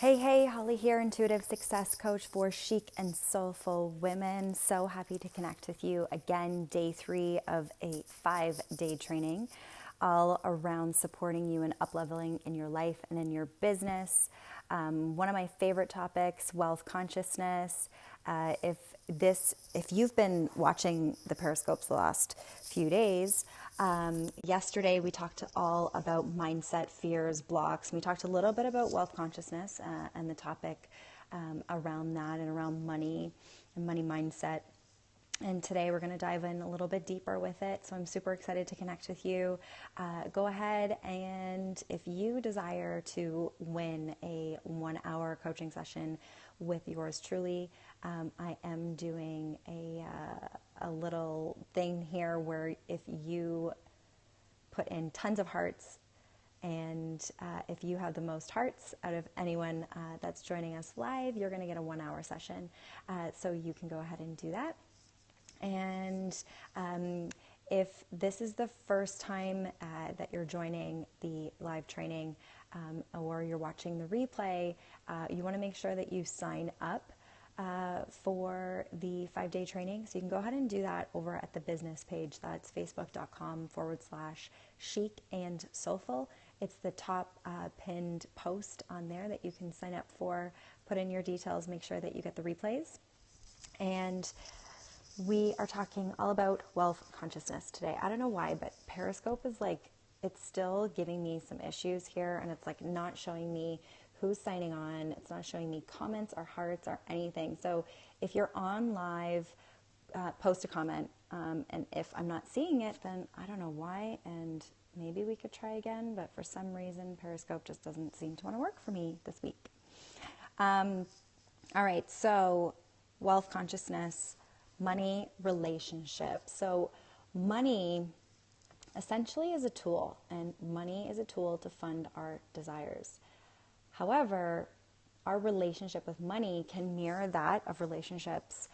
Hey, Holly here, intuitive success coach for chic and soulful women. So happy to connect with you again, day 3 of a 5-day training, all around supporting you and up-leveling in your life and in your business. One of my favorite topics, wealth consciousness. If you've been watching the Periscopes the last few days, yesterday we talked all about mindset, fears, blocks. We talked a little bit about wealth consciousness and the topic around that and around money and money mindset. And today we're going to dive in a little bit deeper with it. So I'm super excited to connect with you. Go ahead, and if you desire to win a 1-hour coaching session with yours truly, I am doing a little thing here where if you put in tons of hearts, and if you have the most hearts out of anyone that's joining us live, you're going to get a 1-hour session. So you can go ahead and do that. And if this is the first time that you're joining the live training or you're watching the replay, you want to make sure that you sign up for the 5-day training. So you can go ahead and do that over at the business page. That's facebook.com/chic and soulful. It's the top pinned post on there that you can sign up for. Put in your details, make sure that you get the replays. And we are talking all about wealth consciousness today. I don't know why, but Periscope is it's still giving me some issues here, and it's not showing me who's signing on. It's not showing me comments or hearts or anything. So if you're on live, post a comment. And if I'm not seeing it, then I don't know why, and maybe we could try again, but for some reason, Periscope just doesn't seem to want to work for me this week. All right, so wealth consciousness, money, relationship. So money essentially is a tool, and money is a tool to fund our desires. However, our relationship with money can mirror that of relationships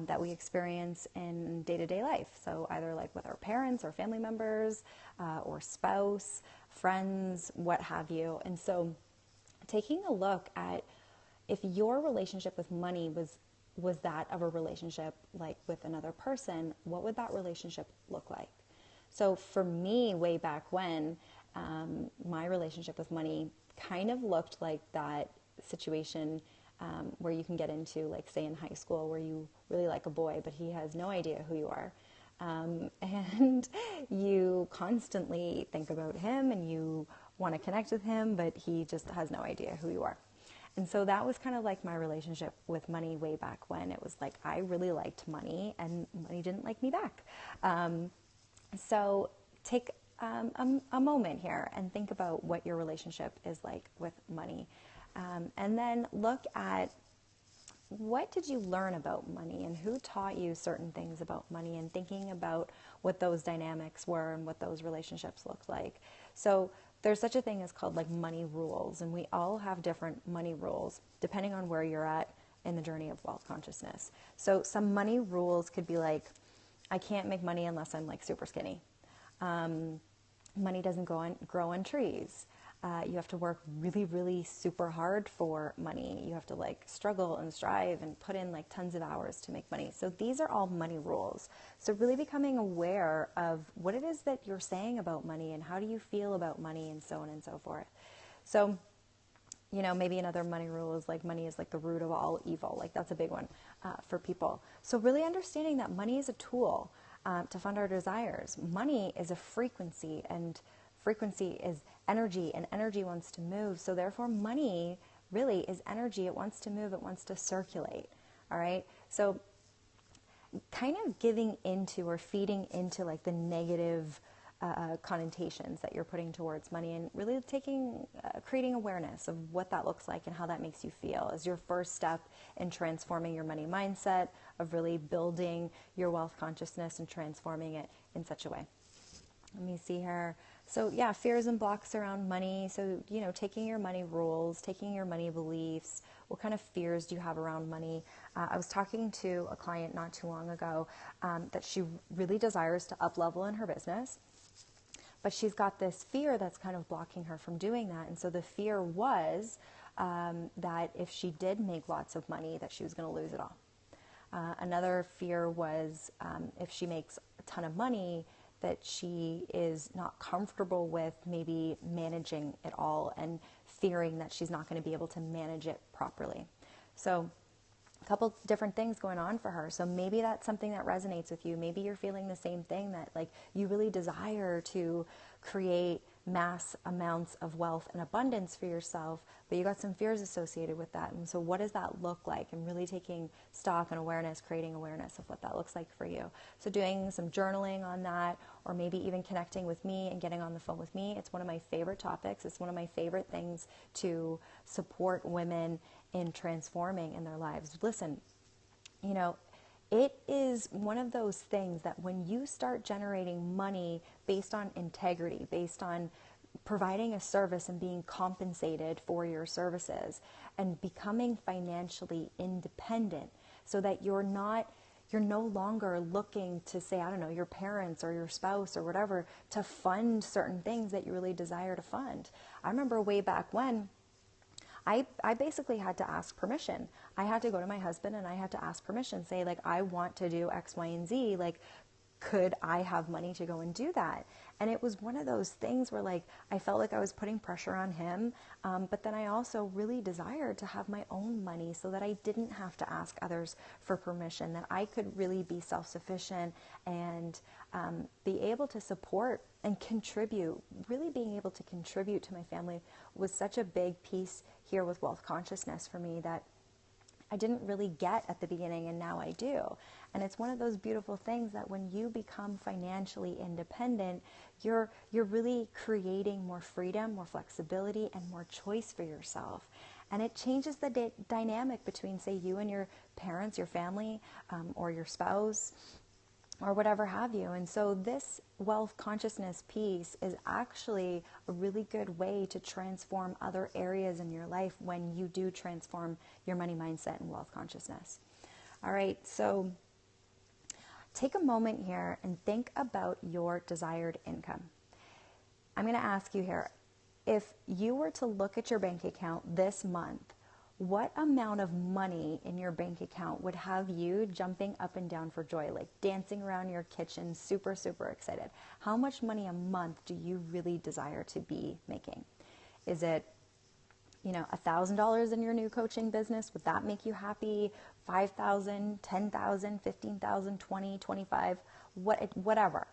that we experience in day-to-day life. So either with our parents or family members or spouse, friends, what have you. And so taking a look at if your relationship with money was that of a relationship with another person, what would that relationship look like? So for me, way back when, my relationship with money kind of looked like that situation where you can get into, say in high school, where you really like a boy, but he has no idea who you are. And you constantly think about him and you want to connect with him, but he just has no idea who you are. And so that was kind of my relationship with money way back when. It was I really liked money and money didn't like me back. So take a moment here and think about what your relationship is like with money. And then look at what did you learn about money and who taught you certain things about money, and thinking about what those dynamics were and what those relationships looked like. So there's such a thing as called money rules, and we all have different money rules depending on where you're at in the journey of wealth consciousness. So some money rules could be I can't make money unless I'm super skinny. Money doesn't grow on trees. You have to work really, really super hard for money. You have to struggle and strive and put in tons of hours to make money. So these are all money rules. So really becoming aware of what it is that you're saying about money and how do you feel about money and so on and so forth. So, maybe another money rule is money is the root of all evil. That's a big one for people. So really understanding that money is a tool to fund our desires. Money is a frequency, and frequency is energy, and energy wants to move. So therefore money really is energy. It wants to move. It wants to circulate. All right. So kind of giving into or feeding into the negative connotations that you're putting towards money, and really creating awareness of what that looks like and how that makes you feel is your first step in transforming your money mindset, of really building your wealth consciousness and transforming it in such a way. Let me see here. So yeah, fears and blocks around money. So, taking your money rules, taking your money beliefs, what kind of fears do you have around money? I was talking to a client not too long ago that she really desires to up level in her business. But she's got this fear that's kind of blocking her from doing that. And so the fear was that if she did make lots of money, that she was going to lose it all. Another fear was if she makes a ton of money, that she is not comfortable with maybe managing it all and fearing that she's not going to be able to manage it properly. So a couple different things going on for her. So maybe that's something that resonates with you. Maybe you're feeling the same thing, that like you really desire to create mass amounts of wealth and abundance for yourself, but you got some fears associated with that. And so what does that look like? And really taking stock and awareness, creating awareness of what that looks like for you. So doing some journaling on that, or maybe even connecting with me and getting on the phone with me. It's one of my favorite topics. It's one of my favorite things to support women in transforming in their lives. Listen, you know, it is one of those things that when you start generating money based on integrity, based on providing a service and being compensated for your services and becoming financially independent, so that you're no longer looking to, say, I don't know, your parents or your spouse or whatever to fund certain things that you really desire to fund. I remember way back when I basically had to ask permission. I had to go to my husband and I had to ask permission, say like, I want to do X, Y, and Z. Like, could I have money to go and do that? And it was one of those things where like, I felt like I was putting pressure on him. But then I also really desired to have my own money so that I didn't have to ask others for permission, that I could really be self-sufficient and be able to support and contribute. Really being able to contribute to my family was such a big piece here with wealth consciousness for me that I didn't really get at the beginning, and now I do. And it's one of those beautiful things that when you become financially independent, you're really creating more freedom, more flexibility, and more choice for yourself. And it changes the dynamic between, say, you and your parents, your family, or your spouse, or whatever have you. And so this wealth consciousness piece is actually a really good way to transform other areas in your life when you do transform your money mindset and wealth consciousness. All right, so take a moment here and think about your desired income. I'm going to ask you here, if you were to look at your bank account this month, what amount of money in your bank account would have you jumping up and down for joy, like dancing around your kitchen, super, super excited? How much money a month do you really desire to be making? Is it, $1,000 in your new coaching business? Would that make you happy? 5,000, 10,000, 15,000, 20, 25, whatever.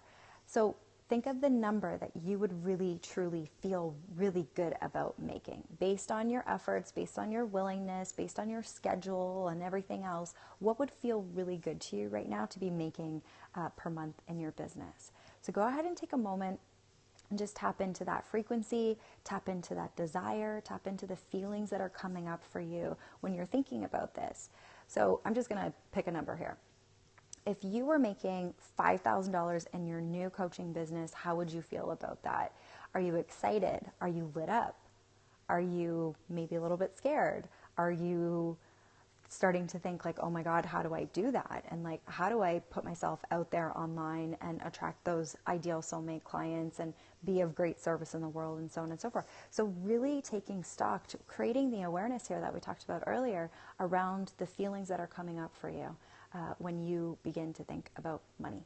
So think of the number that you would really, truly feel really good about making based on your efforts, based on your willingness, based on your schedule and everything else. What would feel really good to you right now to be making per month in your business? So go ahead and take a moment and just tap into that frequency, tap into that desire, tap into the feelings that are coming up for you when you're thinking about this. So I'm just going to pick a number here. If you were making $5,000 in your new coaching business, how would you feel about that? Are you excited? Are you lit up? Are you maybe a little bit scared? Are you starting to think like, oh my God, how do I do that? And like, how do I put myself out there online and attract those ideal soulmate clients and be of great service in the world, and so on and so forth? So really taking stock, to creating the awareness here that we talked about earlier around the feelings that are coming up for you when you begin to think about money.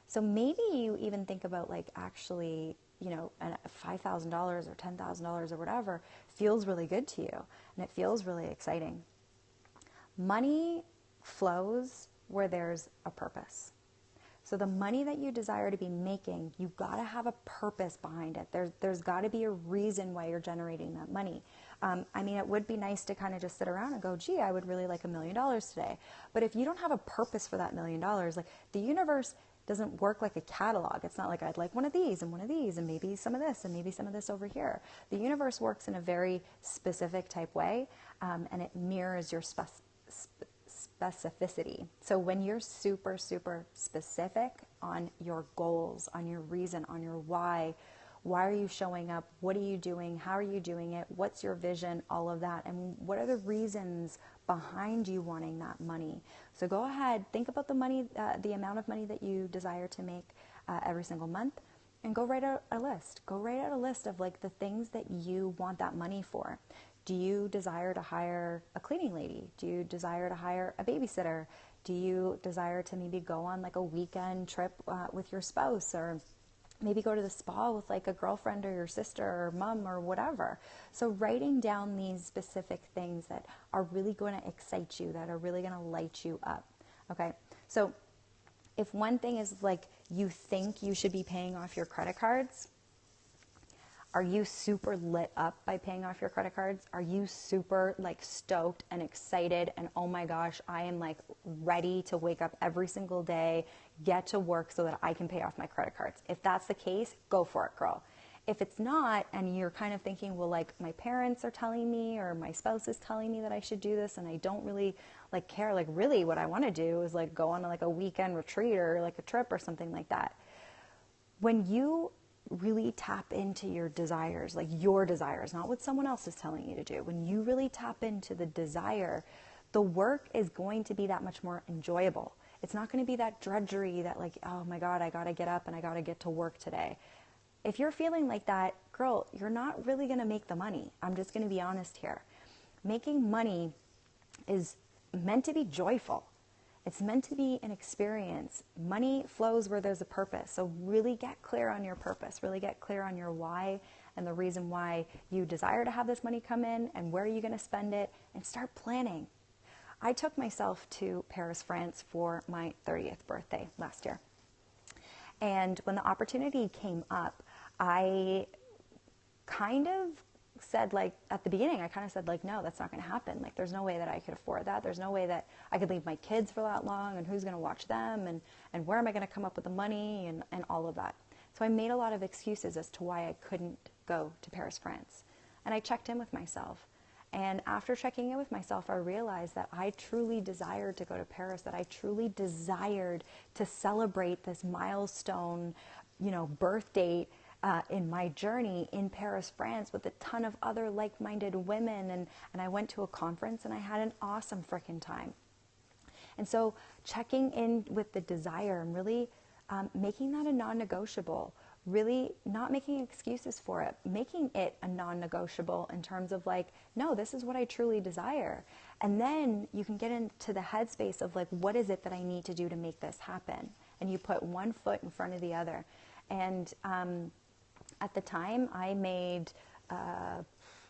So maybe you even think about like actually, $5,000 or $10,000 or whatever feels really good to you and it feels really exciting. Money flows where there's a purpose. So the money that you desire to be making, you've got to have a purpose behind it. There's got to be a reason why you're generating that money. It would be nice to kind of just sit around and go, gee, I would really like $1 million today. But if you don't have a purpose for that $1 million, like the universe doesn't work like a catalog. It's not like I'd like one of these and maybe some of this and maybe some of this over here. The universe works in a very specific type way, and it mirrors your specificity. So when you're super, super specific on your goals, on your reason, on your why are you showing up? What are you doing? How are you doing it? What's your vision? All of that. And what are the reasons behind you wanting that money? So go ahead, think about the money, the amount of money that you desire to make every single month, and go write out a list. Go write out a list of like the things that you want that money for. Do you desire to hire a cleaning lady? Do you desire to hire a babysitter? Do you desire to maybe go on like a weekend trip with your spouse, or maybe go to the spa with like a girlfriend or your sister or mom or whatever? So writing down these specific things that are really going to excite you, that are really going to light you up. Okay. So if one thing is like you think you should be paying off your credit cards, are you super lit up by paying off your credit cards? Are you super like stoked and excited and oh my gosh, I am like ready to wake up every single day, get to work so that I can pay off my credit cards? If that's the case, go for it, girl. If it's not, and you're kind of thinking, well, like my parents are telling me or my spouse is telling me that I should do this and I don't really like care, like really what I want to do is like go on like a weekend retreat or like a trip or something like that. When you really tap into your desires, like your desires, not what someone else is telling you to do. When you really tap into the desire, the work is going to be that much more enjoyable. It's not going to be that drudgery that like, oh my God, I got to get up and I got to get to work today. If you're feeling like that, girl, you're not really going to make the money. I'm just going to be honest here. Making money is meant to be joyful. It's meant to be an experience. Money flows where there's a purpose. So really get clear on your purpose. Really get clear on your why and the reason why you desire to have this money come in and where are you going to spend it, and start planning. I took myself to Paris, France for my 30th birthday last year. And when the opportunity came up, I kind of said, like, at the beginning, I kind of said, like, no, that's not going to happen. Like, there's no way that I could afford that. There's no way that I could leave my kids for that long, and who's going to watch them, and where am I going to come up with the money, and all of that. So I made a lot of excuses as to why I couldn't go to Paris, France. And I checked in with myself. And after checking in with myself, I realized that I truly desired to go to Paris, that I truly desired to celebrate this milestone, birth date in my journey in Paris, France, with a ton of other like-minded women. And I went to a conference and I had an awesome freaking time. And so checking in with the desire and really making that a non-negotiable, really not making excuses for it, making it a non-negotiable in terms of like, no, this is what I truly desire. And then you can get into the headspace of like, what is it that I need to do to make this happen? And you put one foot in front of the other. And at the time, I made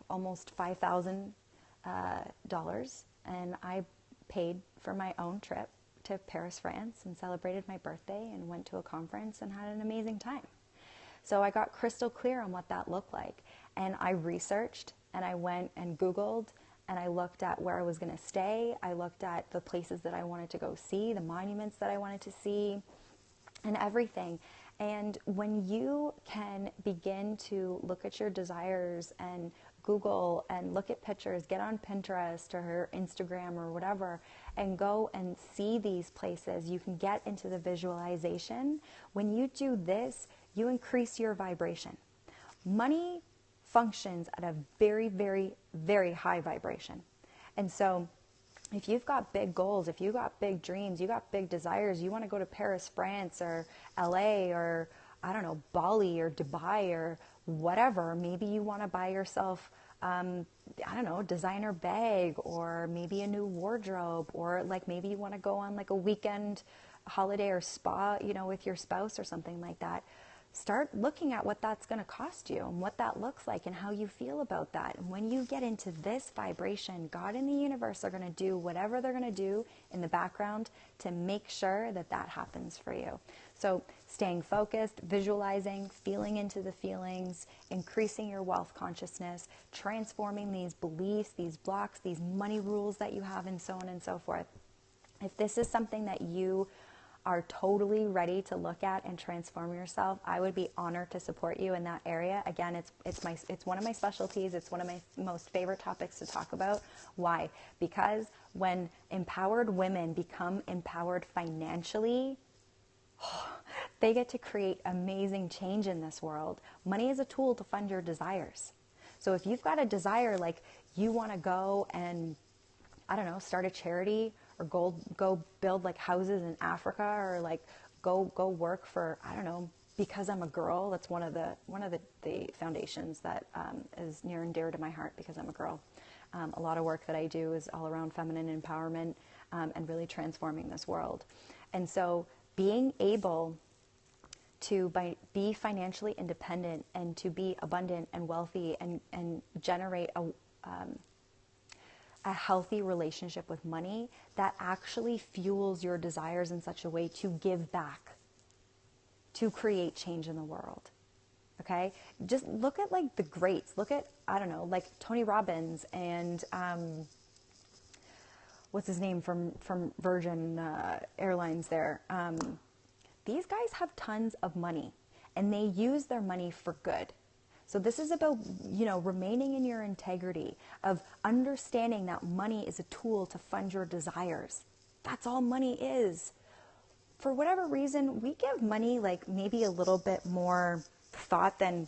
almost $5,000, and I paid for my own trip to Paris, France, and celebrated my birthday and went to a conference and had an amazing time. So I got crystal clear on what that looked like. And I researched, and I went and Googled, and I looked at where I was going to stay. I looked at the places that I wanted to go see, the monuments that I wanted to see, and everything. And when you can begin to look at your desires and Google and look at pictures, get on Pinterest or Instagram or whatever, and go and see these places, you can get into the visualization. When you do this, you increase your vibration. Money functions at a very, very, very high vibration. And so if you've got big goals, if you've got big dreams, you got big desires, you want to go to Paris, France, or LA, or I don't know, Bali or Dubai or whatever. Maybe you want to buy yourself, I don't know, designer bag, or maybe a new wardrobe, or like maybe you want to go on like a weekend holiday or spa, with your spouse or something like that. Start looking at what that's going to cost you and what that looks like and how you feel about that. And when you get into this vibration, God and the universe are going to do whatever they're going to do in the background to make sure that that happens for you. So staying focused, visualizing, feeling into the feelings, increasing your wealth consciousness, transforming these beliefs, these blocks, these money rules that you have, and so on and so forth. If this is something that you are totally ready to look at and transform yourself, I would be honored to support you in that area. Again, it's one of my specialties. It's one of my most favorite topics to talk about. Why? Because when empowered women become empowered financially, they get to create amazing change in this world. Money is a tool to fund your desires. So if you've got a desire, like you want to go and, I don't know, start a charity, or go build like houses in Africa, or like go work for, I don't know, because I'm a girl, that's one of the foundations that is near and dear to my heart, because I'm a girl. A lot of work that I do is all around feminine empowerment and really transforming this world. And so being able to be financially independent and to be abundant and wealthy and generate a healthy relationship with money that actually fuels your desires in such a way to give back, to create change in the world. Okay? Just look at like the greats. Look at, I don't know, like Tony Robbins and what's his name from Virgin Airlines there. These guys have tons of money and they use their money for good. So this is about, remaining in your integrity, of understanding that money is a tool to fund your desires. That's all money is. For whatever reason, we give money like maybe a little bit more thought than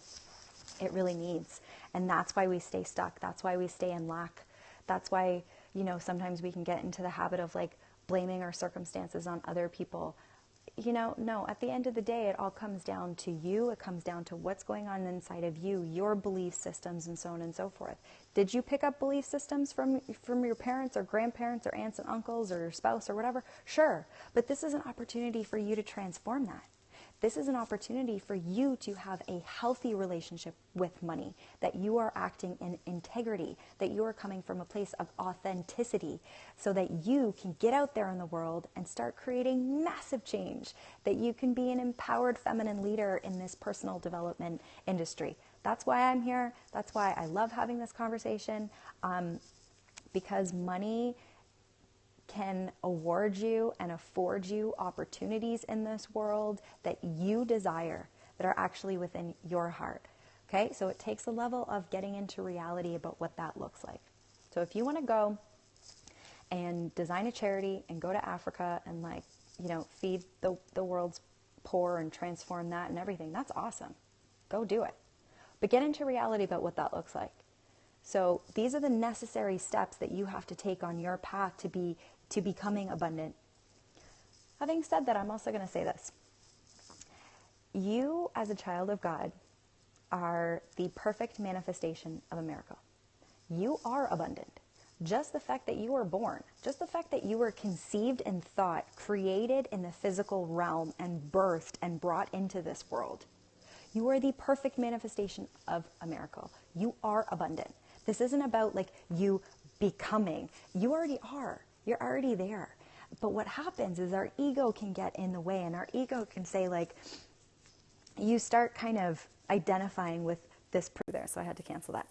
it really needs. And that's why we stay stuck. That's why we stay in lack. That's why, sometimes we can get into the habit of like blaming our circumstances on other people. No, at the end of the day, it all comes down to you. It comes down to what's going on inside of you, your belief systems, and so on and so forth. Did you pick up belief systems from your parents or grandparents or aunts and uncles or your spouse or whatever? Sure. But this is an opportunity for you to transform that. This is an opportunity for you to have a healthy relationship with money, that you are acting in integrity, that you are coming from a place of authenticity, so that you can get out there in the world and start creating massive change, that you can be an empowered feminine leader in this personal development industry. That's why I'm here. That's why I love having this conversation, because money can award you and afford you opportunities in this world that you desire, that are actually within your heart. Okay, so it takes a level of getting into reality about what that looks like. So if you want to go and design a charity and go to Africa and feed the world's poor and transform that and everything, that's awesome. Go do it. But get into reality about what that looks like. So these are the necessary steps that you have to take on your path to becoming abundant. Having said that, I'm also going to say this. You, as a child of God, are the perfect manifestation of a miracle. You are abundant. Just the fact that you were born, just the fact that you were conceived in thought, created in the physical realm, and birthed and brought into this world. You are the perfect manifestation of a miracle. You are abundant. This isn't about like you becoming. You already are. You're already there. But what happens is our ego can get in the way, and our ego can say like, you start kind of identifying with this there. So I had to cancel that.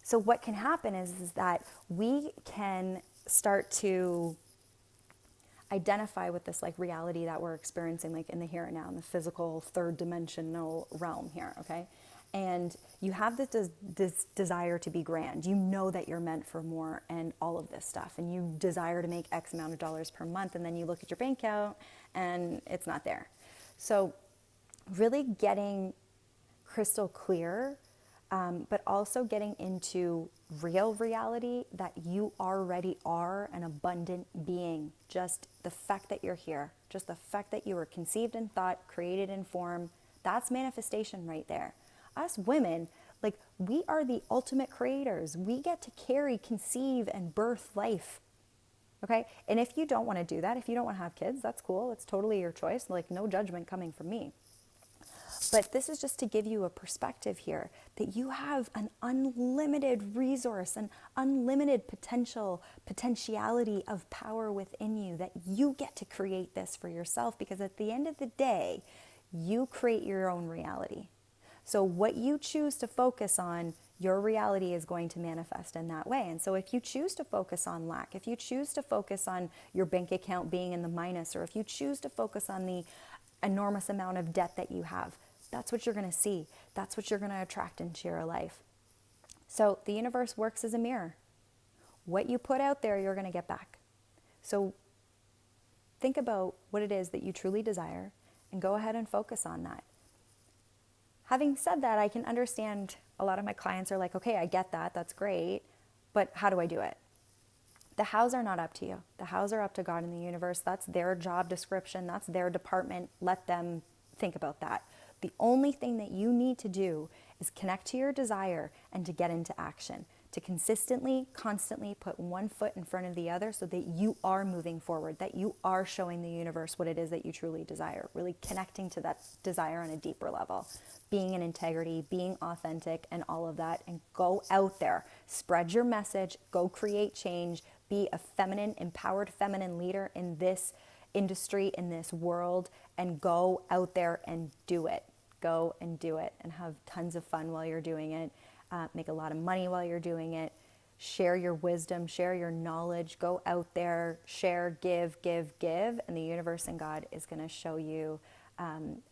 So what can happen is that we can start to identify with this like reality that we're experiencing like in the here and now, in the physical third dimensional realm here, okay? And you have this desire to be grand. You know that you're meant for more and all of this stuff. And you desire to make X amount of dollars per month. And then you look at your bank account and it's not there. So really getting crystal clear, but also getting into real reality that you already are an abundant being. Just the fact that you're here, just the fact that you were conceived in thought, created in form, that's manifestation right there. Us women, like, we are the ultimate creators. We get to carry, conceive, and birth life. Okay? And if you don't want to do that, if you don't want to have kids, that's cool. It's totally your choice. Like, no judgment coming from me. But this is just to give you a perspective here that you have an unlimited resource, an unlimited potentiality of power within you, that you get to create this for yourself, because at the end of the day, you create your own reality. So what you choose to focus on, your reality is going to manifest in that way. And so if you choose to focus on lack, if you choose to focus on your bank account being in the minus, or if you choose to focus on the enormous amount of debt that you have, that's what you're going to see. That's what you're going to attract into your life. So the universe works as a mirror. What you put out there, you're going to get back. So think about what it is that you truly desire and go ahead and focus on that. Having said that, I can understand a lot of my clients are like, okay, I get that. That's great. But how do I do it? The hows are not up to you. The hows are up to God and the universe. That's their job description. That's their department. Let them think about that. The only thing that you need to do is connect to your desire and to get into action, to consistently, constantly put one foot in front of the other so that you are moving forward, that you are showing the universe what it is that you truly desire, really connecting to that desire on a deeper level, being in integrity, being authentic, and all of that, and go out there, spread your message, go create change, be a feminine, empowered feminine leader in this industry, in this world, and go out there and do it. Go and do it and have tons of fun while you're doing it. Make a lot of money while you're doing it. Share your wisdom, share your knowledge, go out there, share, give, and the universe and God is going to show you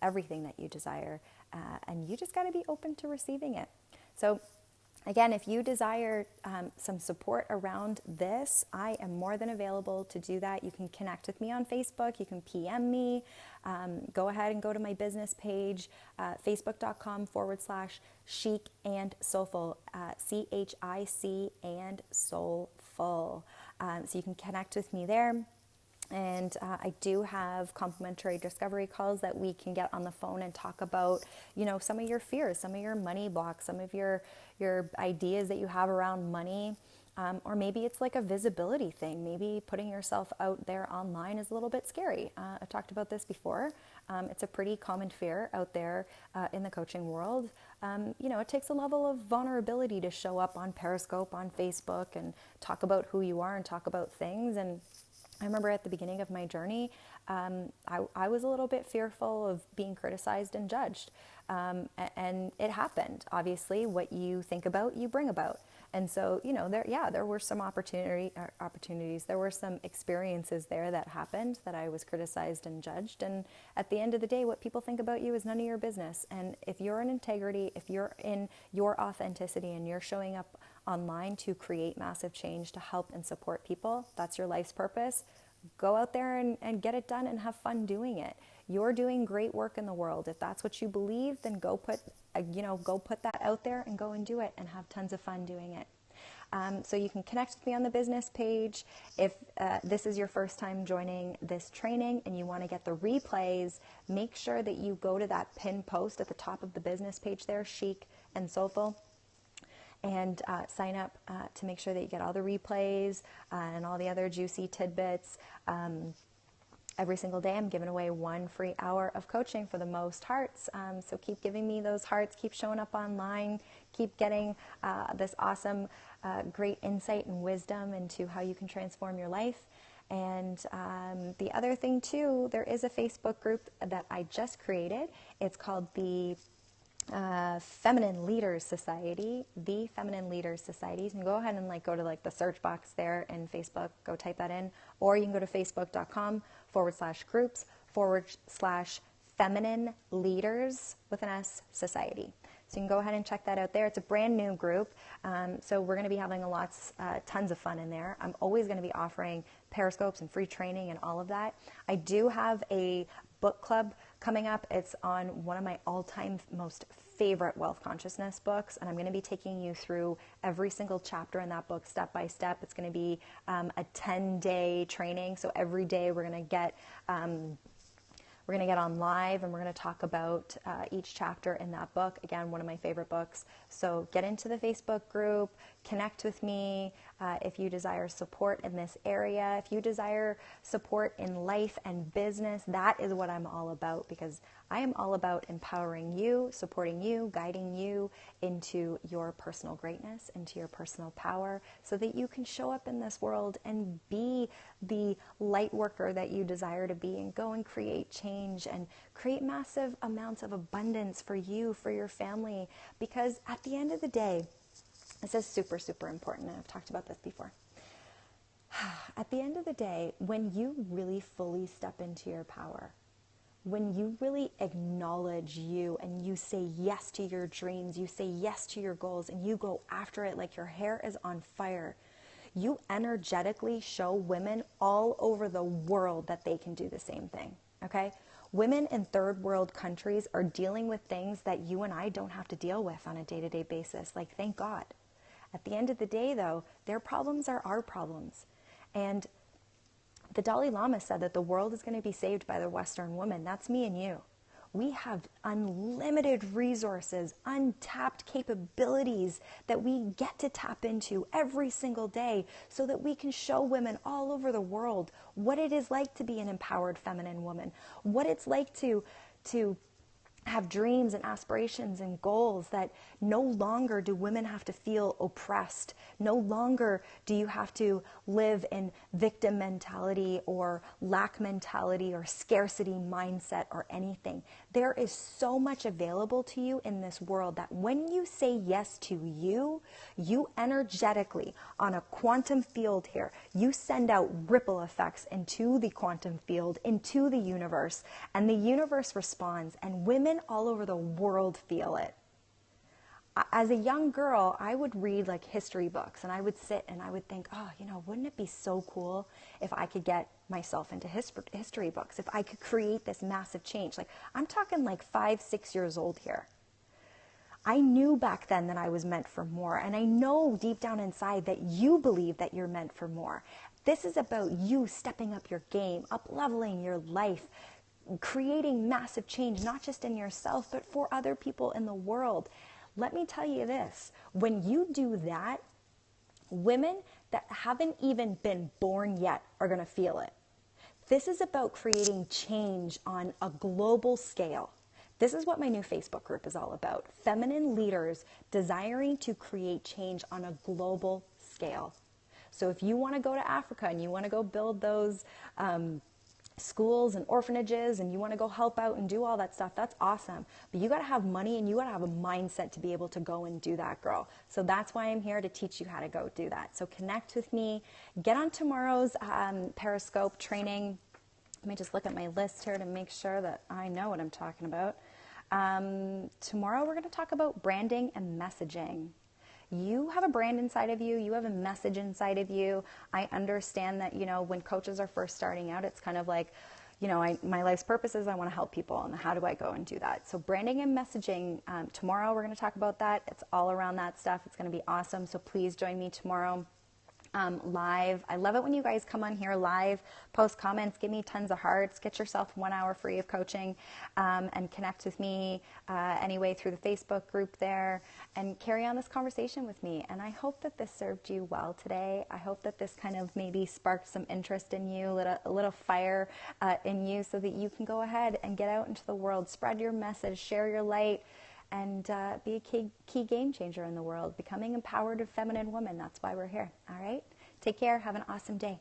everything that you desire, and you just got to be open to receiving it. So again, if you desire some support around this, I am more than available to do that. You can connect with me on Facebook. You can PM me. Go ahead and go to my business page, facebook.com/chic and soulful, CHIC and soulful. So you can connect with me there. And I do have complimentary discovery calls that we can get on the phone and talk about, some of your fears, some of your money blocks, some of your ideas that you have around money. Or maybe it's like a visibility thing. Maybe putting yourself out there online is a little bit scary. I've talked about this before. It's a pretty common fear out there in the coaching world. It takes a level of vulnerability to show up on Periscope, on Facebook, and talk about who you are and talk about things. And I remember at the beginning of my journey, I was a little bit fearful of being criticized and judged. And it happened. Obviously, what you think about, you bring about. And so, there were some opportunities. There were some experiences there that happened that I was criticized and judged. And at the end of the day, what people think about you is none of your business. And if you're in integrity, if you're in your authenticity and you're showing up online to create massive change, to help and support people, that's your life's purpose. Go out there and get it done and have fun doing it. You're doing great work in the world. If that's what you believe, then go put that out there and go and do it and have tons of fun doing it. So you can connect with me on the business page. If this is your first time joining this training and you want to get the replays, make sure that you go to that pinned post at the top of the business page there, Chic and Soulful, and sign up to make sure that you get all the replays and all the other juicy tidbits. Every single day I'm giving away 1 free hour of coaching for the most hearts. So keep giving me those hearts, keep showing up online, keep getting this awesome, great insight and wisdom into how you can transform your life. And the other thing too, there is a Facebook group that I just created. It's called the Feminine Leaders Society, the Feminine Leaders Society. You can go ahead and go to the search box there in Facebook, go type that in, or you can go to facebook.com/groups/feminine leaders with an S society. So you can go ahead and check that out there. It's a brand new group. So we're going to be having tons of fun in there. I'm always going to be offering Periscopes and free training and all of that. I do have a book club coming up. It's on one of my all-time most favorite wealth consciousness books, and I'm going to be taking you through every single chapter in that book step by step. It's going to be a 10-day training, so every day we're going to get on live and we're going to talk about each chapter in that book. Again, one of my favorite books. So get into the Facebook group, connect with me if you desire support in this area. If you desire support in life and business, that is what I'm all about, because I am all about empowering you, supporting you, guiding you into your personal greatness, into your personal power, so that you can show up in this world and be the light worker that you desire to be, and go and create change and create massive amounts of abundance for you, for your family. Because at the end of the day, this is super, super important, and I've talked about this before. At the end of the day, when you really fully step into your power, when you really acknowledge you and you say yes to your dreams, you say yes to your goals, and you go after it like your hair is on fire, you energetically show women all over the world that they can do the same thing, okay? Women in third world countries are dealing with things that you and I don't have to deal with on a day-to-day basis, thank God. At the end of the day, though, their problems are our problems. And the Dalai Lama said that the world is going to be saved by the Western woman. That's me and you. We have unlimited resources, untapped capabilities that we get to tap into every single day so that we can show women all over the world what it is like to be an empowered feminine woman, what it's like to have dreams and aspirations and goals, that no longer do women have to feel oppressed. No longer do you have to live in victim mentality or lack mentality or scarcity mindset or anything. There is so much available to you in this world that when you say yes to you, you energetically, on a quantum field here, you send out ripple effects into the quantum field, into the universe, and the universe responds, and women all over the world feel it. As a young girl, I would read like history books, and I would sit and I would think, oh, wouldn't it be so cool if I could get myself into history books, if I could create this massive change. Like, I'm talking like 5, 6 years old here. I knew back then that I was meant for more, and I know deep down inside that you believe that you're meant for more. This is about you stepping up your game, up-leveling your life, creating massive change, not just in yourself, but for other people in the world. Let me tell you this, when you do that, women that haven't even been born yet are going to feel it. This is about creating change on a global scale. This is what my new Facebook group is all about. Feminine leaders desiring to create change on a global scale. So if you want to go to Africa and you want to go build those schools and orphanages and you want to go help out and do all that stuff, that's awesome. But you got to have money and you got to have a mindset to be able to go and do that, girl. So that's why I'm here, to teach you how to go do that. So connect with me. Get on tomorrow's Periscope training. Let me just look at my list here to make sure that I know what I'm talking about. Tomorrow we're going to talk about branding and messaging. You have a brand inside of you. You have a message inside of you. I understand that, when coaches are first starting out, it's kind of like, my life's purpose is I want to help people, and how do I go and do that? So branding and messaging, tomorrow we're going to talk about that. It's all around that stuff. It's going to be awesome. So please join me tomorrow. Live. I love it when you guys come on here live, post comments, give me tons of hearts, get yourself 1 hour free of coaching, and connect with me anyway through the Facebook group there, and carry on this conversation with me. And I hope that this served you well today. I hope that this kind of maybe sparked some interest in you, a little fire in you, so that you can go ahead and get out into the world, spread your message, share your light, and be a key game changer in the world, becoming empowered feminine woman. That's why we're here. All right? Take care. Have an awesome day.